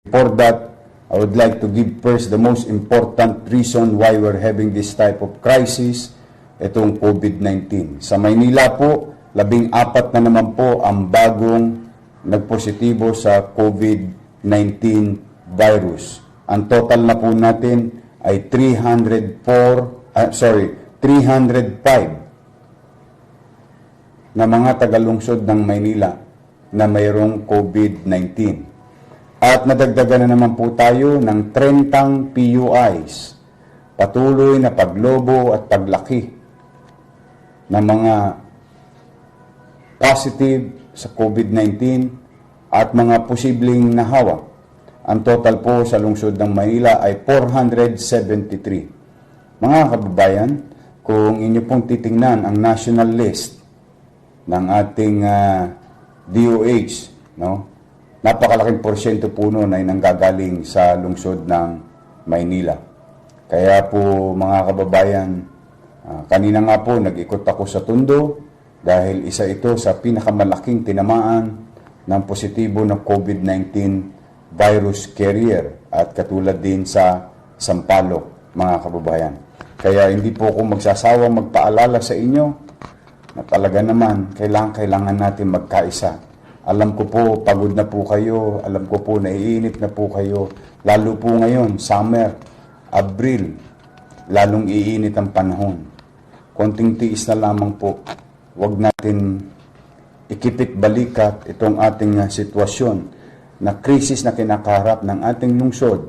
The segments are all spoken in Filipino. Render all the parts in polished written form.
For that, I would like to give first the most important reason why we're having this type of crisis, itong COVID-19. Sa Maynila po, 14 na naman po ang bagong nagpositibo sa COVID-19 virus. Ang total na po natin ay 305 na mga tagalungsod ng Maynila na mayroong COVID-19. At nadagdagan na naman po tayo ng 30 PUIs. Patuloy na paglobo at paglaki ng mga positive sa COVID-19 at mga posibleng nahawa. Ang total po sa lungsod ng Manila ay 473. Mga kababayan, kung inyo pong titingnan ang national list ng ating DOH, no? Napakalaking porsyento po noon ay nanggagaling sa lungsod ng Maynila. Kaya po mga kababayan, kanina nga po nag-ikot ako sa Tondo dahil isa ito sa pinakamalaking tinamaan ng positibo na COVID-19 virus carrier at katulad din sa Sampaloc, mga kababayan. Kaya hindi po ako magsasawang magpaalala sa inyo na talaga naman kailangan natin magkaisa. Alam ko po, pagod na po kayo. Alam ko po, naiinit na po kayo. Lalo po ngayon, summer, Abril, lalong iinit ang panahon. Konting tiis na lamang po. Huwag natin ikipit balikat itong ating sitwasyon na krisis na kinakaharap ng ating lungsod,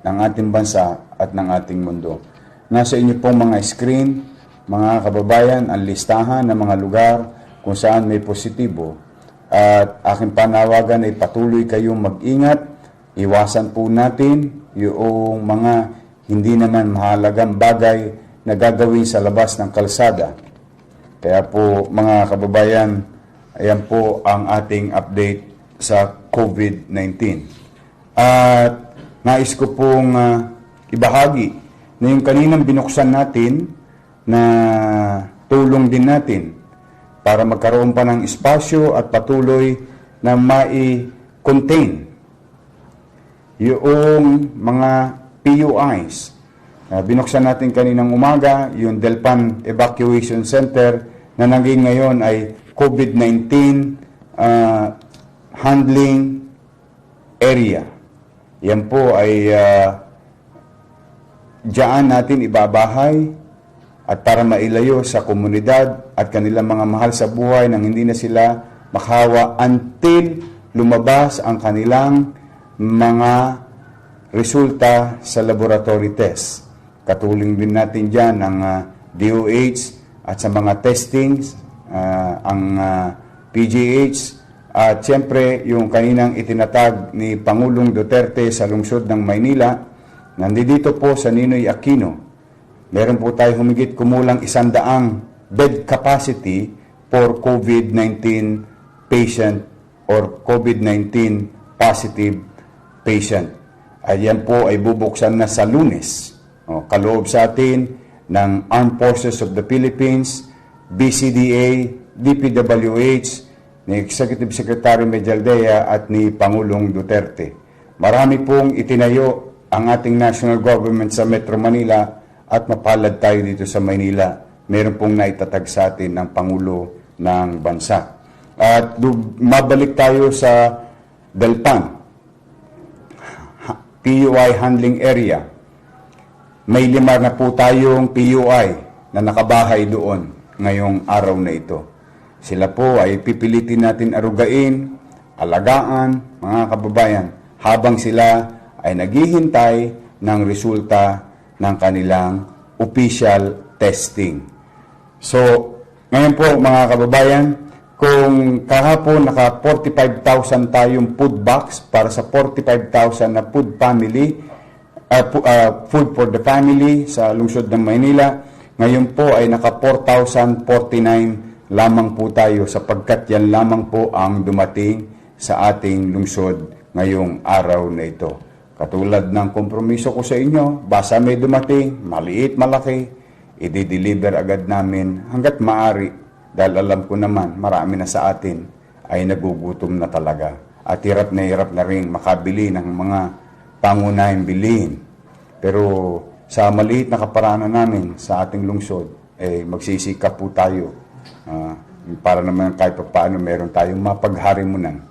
ng ating bansa at ng ating mundo. Nasa inyo pong mga screen, mga kababayan, ang listahan ng mga lugar kung saan may positibo. At aking panawagan ay patuloy kayong mag-ingat. Iwasan po natin yung mga hindi naman mahalagang bagay na gagawin sa labas ng kalsada. Kaya po mga kababayan, ayan po ang ating update sa COVID-19. At nais ko pong ibahagi na yung kaninang binuksan natin na tulong din natin para magkaroon pa ng espasyo at patuloy na mai-contain yung mga PUIs. Binuksan natin kaninang umaga, yung Delpan Evacuation Center na naging ngayon ay COVID-19 handling area. Yan po ay diyan natin ibabahay at para mailayo sa komunidad at kanilang mga mahal sa buhay nang hindi na sila makahawa until lumabas ang kanilang mga resulta sa laboratory test. Katuling din natin dyan ang DOH at sa mga testings, ang PGH at siyempre yung kaninang itinatag ni Pangulong Duterte sa lungsod ng Maynila. Nandito po sa Ninoy Aquino. Meron po tayo humigit kumulang 100 bed capacity for COVID-19 patient or COVID-19 positive patient. Ayan po ay bubuksan na sa Lunes. Kaloob sa atin ng Armed Forces of the Philippines, BCDA, DPWH, ni Executive Secretary Medialdea at ni Pangulong Duterte. Marami pong itinayo ang ating national government sa Metro Manila at mapalad tayo dito sa Maynila. Meron pong naitatag sa atin ng Pangulo ng Bansa. At mabalik tayo sa Delpan, PUI handling area. May 5 na po tayong PUI na nakabahay doon ngayong araw na ito. Sila po ay pipilitin natin arugain, alagaan, mga kababayan, habang sila ay naghihintay ng resulta ng kanilang official testing. So, ngayon po mga kababayan, kung kahapon naka 45,000 tayong food box para sa 45,000 na food for the family sa lungsod ng Maynila, ngayon po ay naka 4,049 lamang po tayo sapagkat yan lamang po ang dumating sa ating lungsod ngayong araw na ito. Katulad ng kompromiso ko sa inyo, basta may dumating, maliit, malaki, i-deliver agad namin hanggat maaari dahil alam ko naman marami na sa atin ay nagugutom na talaga. at hirap na rin makabili ng mga pangunahing bilihin. Pero sa maliit na kaparaanan namin sa ating lungsod, magsisikap po tayo para naman kahit paano meron tayong mapagharimunan.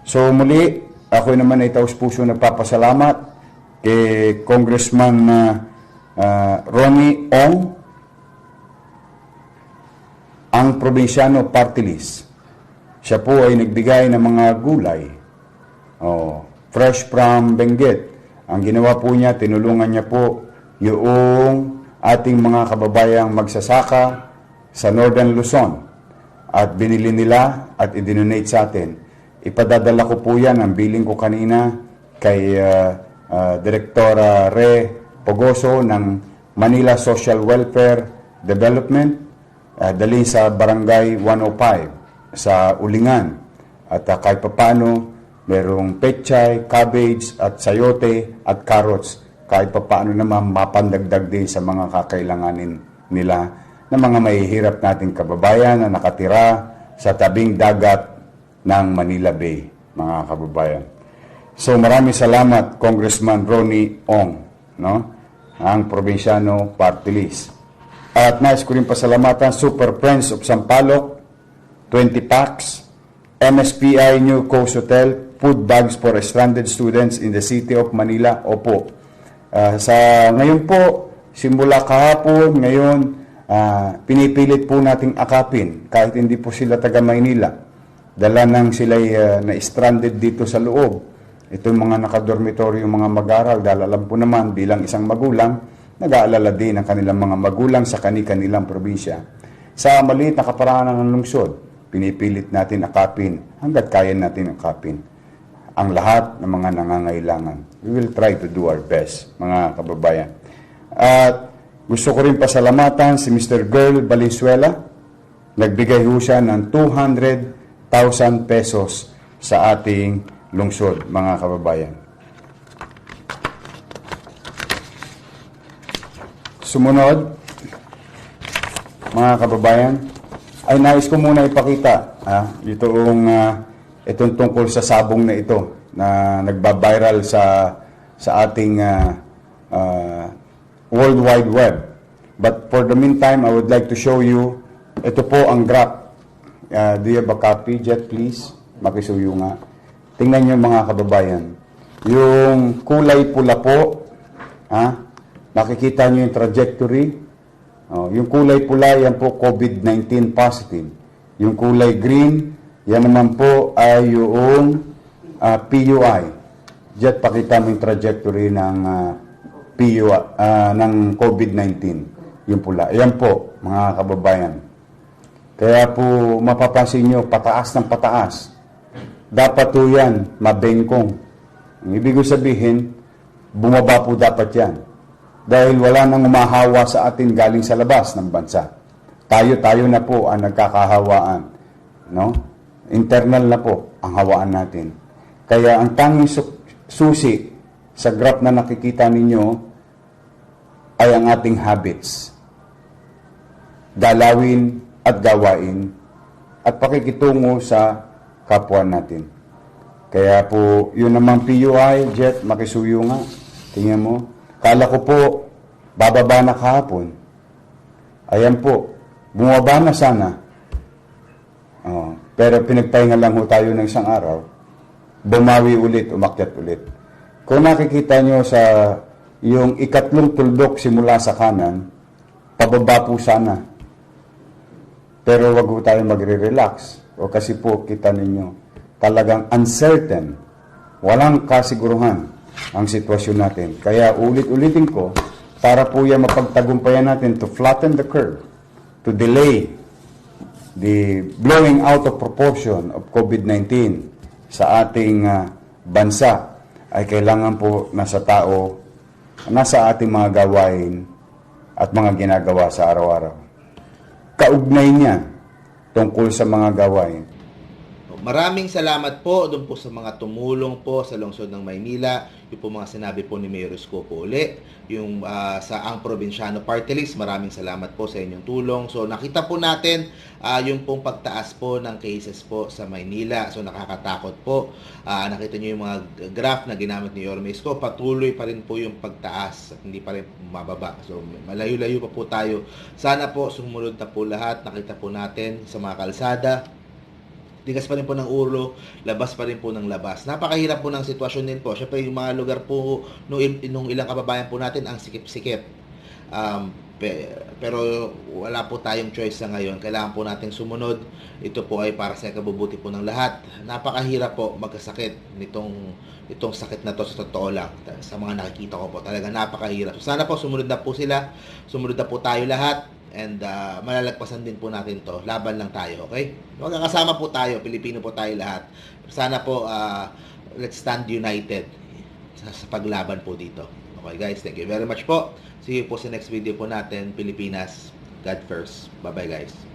So muli, ako naman ay taus-puso nagpapasalamat kay Congressman Ronnie Ong, ang probinsyano party list. Siya po ay nagbigay ng mga gulay, fresh from Benguet. Ang ginawa po niya, tinulungan niya po yung ating mga kababayang magsasaka sa Northern Luzon. At binili nila at i-donate sa atin. Ipadadala ko po yan, ang billing ko kanina kay Direktora Re Pogoso ng Manila Social Welfare Development, dalhin sa Barangay 105 sa Ulingan. At kahit papaano, merong pechay, cabbage at sayote at carrots. Kahit papaano naman mapandagdag din sa mga kakailanganin nila ng mga mahihirap nating kababayan na nakatira sa tabing dagat ng Manila Bay, mga kababayan. So maraming salamat, Congressman Ronnie Ong, ang probinsyano party list. At nais ko rin pasalamatan Super Friends of Sampaloc, 20 packs, MSPI New Coast Hotel, food bags for stranded students in the city of Manila. Opo. Ngayon po, simula kahapon, ngayon, pinipilit po nating akapin, kahit hindi po sila taga Maynila. Dala nang sila'y na-stranded dito sa loob. Itong mga nakadormitoryo, mga mag-aral, dahil alam po naman, bilang isang magulang, nag-aalala din ang kanilang mga magulang sa kanilang probinsya. Sa maliit na kaparaanan ng lungsod, pinipilit natin akapin hanggat kaya natin akapin ang lahat ng mga nangangailangan. We will try to do our best, mga kababayan. At gusto ko rin pasalamatan si Mr. Girl Valenzuela. Nagbigay ho siya ng 200,000 pesos sa ating lungsod, mga kababayan. Sumunod, mga kababayan, ay nais ko muna ipakita itong tungkol sa sabong na ito na nagba-viral sa ating World Wide Web. But for the meantime, I would like to show you, ito po ang graph. Do you have a copy, Jet, please? Makisuyo nga. Tingnan nyo, mga kababayan. Yung kulay pula po, nakikita nyo yung trajectory. Yung kulay pula, yan po COVID-19 positive. Yung kulay green, yan naman po ay yung PUI. Jet, pakita mo yung trajectory ng PUI, ng COVID-19. Yung pula. Ayan po, mga kababayan. Kaya po, mapapansin nyo, pataas ng pataas. Dapat po yan, mabengkong. Ang ibig sabihin, bumaba po dapat yan. Dahil wala nang umahawa sa atin galing sa labas ng bansa. Tayo na po ang nagkakahawaan. Internal na po ang hawaan natin. Kaya ang tanging susi sa graph na nakikita ninyo ay ang ating habits. Dalawin at gawain at pakikitungo sa kapwa natin. Kaya po, yun naman PUI, Jet, makisuyo nga. Tingnan mo. Kala ko po, bababa na kahapon. Ayan po, bumaba na sana. Pero pinagpahinga lang ho tayo ng isang araw. Bumawi ulit, umakyat ulit. Kung nakikita nyo sa yung ikatlong tuldok simula sa kanan, pababa po sana. Pero wag po tayo magre-relax. O kasi po, kita ninyo, talagang uncertain. Walang kasiguruhan ang sitwasyon natin. Kaya ulit-ulitin ko, para po yan mapagtagumpayan natin to flatten the curve, to delay the blowing out of proportion of COVID-19 sa ating bansa, ay kailangan po nasa tao, nasa ating mga gawain at mga ginagawa sa araw-araw. Kaugnay niya tungkol sa mga gawain. Maraming salamat po doon po sa mga tumulong po sa lungsod ng Maynila. Yung po mga sinabi po ni Mayor Isko po uli. Yung sa Ang Probinsyano Party List, maraming salamat po sa inyong tulong. So nakita po natin yung pong pagtaas po ng cases po sa Maynila. So nakakatakot po. Nakita nyo yung mga graph na ginamit ni Yorme Isko. Patuloy pa rin po yung pagtaas at hindi pa rin mababa. So malayo-layo pa po tayo. Sana po sumunod na po lahat. Nakita po natin sa mga kalsada. Tigas pa rin po ng ulo, labas pa rin po ng labas. Napakahirap po ng sitwasyon din po. Siyempre, yung mga lugar po, nung ilang kababayan po natin, ang sikip-sikip. Pero wala po tayong choice sa ngayon. Kailangan po natin sumunod. Ito po ay para sa kabubuti po ng lahat. Napakahirap po magkasakit itong sakit na to sa totoo lang. Sa mga nakikita ko po, talaga napakahirap. So, sana po sumunod na po sila. Sumunod na po tayo lahat. And malalagpasan din po natin to. Laban lang tayo, okay? Magkakasama po tayo, Pilipino po tayo lahat. Sana po, let's stand united sa paglaban po dito. Okay guys, thank you very much po. See you po sa next video po natin, Pilipinas. God first. Bye-bye guys.